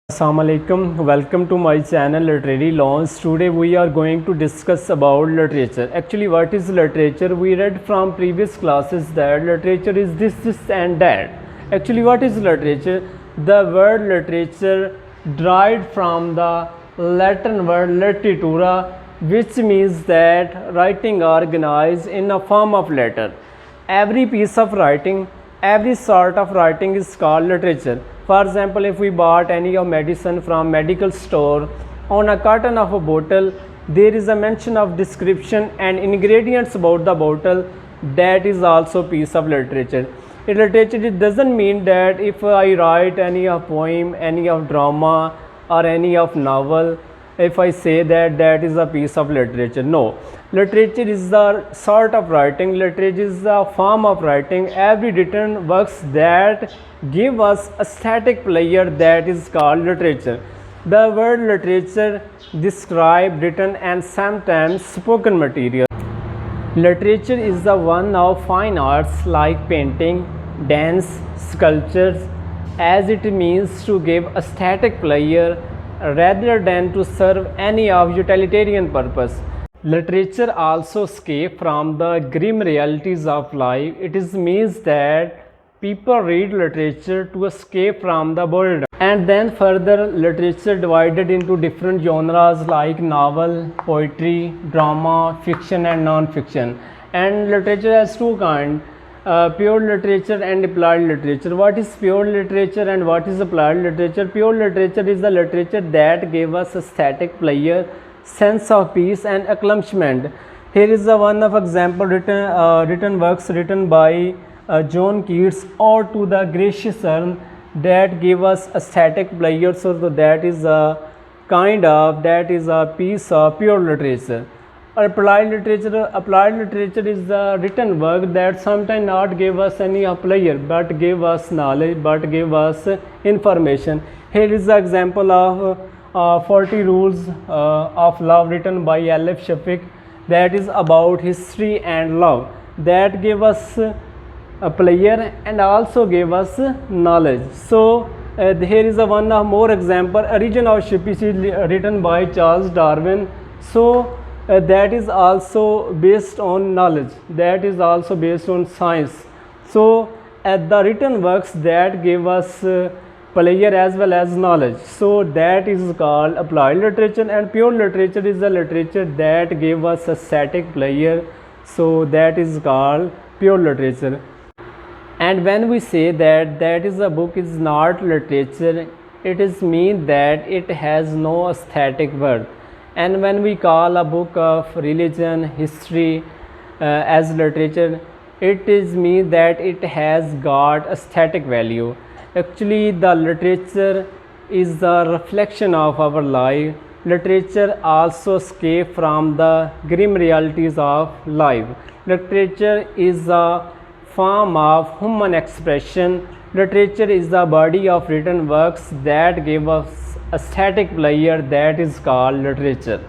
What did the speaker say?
Assalamu alaikum. Welcome to my channel Literary Launch. Today we are going to discuss about literature. Actually, what is literature? We read from previous classes that literature is this and that. Actually, what is literature? The word literature derived from the Latin word literatura, which means that writing organized in a form of letter. Every piece of writing, every sort of writing is called literature. For example, if we bought any of medicine from medical store, on a carton of a bottle there is a mention of description and ingredients about the bottle. That is also piece of literature. Literature, it doesn't mean that if I write any of poem, any of drama or any of novel, if I say that that is a piece of literature. No, literature is the sort of writing, literature is a form of writing, every written works that give us a static player, that is called literature. The word literature describe written and sometimes spoken material. Literature is the one of fine arts like painting, dance, sculptures, as it means to give a static pleasure rather than to serve any of utilitarian purpose. Literature also escape from the grim realities of life. It is means that people read literature to escape from the boredom. And then further, literature divided into different genres like novel, poetry, drama, fiction and non-fiction. And literature has two kinds, pure literature and applied literature. What is pure literature and what is applied literature? Pure literature is the literature that gave us a static pleasure, sense of peace and accomplishment. Here is a one of example written works written by John Keats, or to the gracious urn, that give us a static pleasure. So that is a kind of, that is a piece of pure literature. Applied literature is the written work that sometimes not give us any pleasure but give us knowledge, but give us information. Here is the example of 40 Rules of Love written by L.F. Shafik, that is about history and love, that give us a pleasure and also gave us knowledge. So here is a one of more example, Origin of Species written by Charles Darwin. So that is also based on knowledge, that is also based on science. So the written works that give us pleasure as well as knowledge, so that is called applied literature. And pure literature is the literature that gave us a static pleasure, so that is called pure literature. And when we say that that is a book is not literature, it is mean that it has no aesthetic worth. And when we call a book of religion, history as literature, it is mean that it has got aesthetic value. Actually, the literature is the reflection of our life. Literature also escape from the grim realities of life. Literature is a form of human expression. Literature is the body of written works that give us a static pleasure, that is called literature.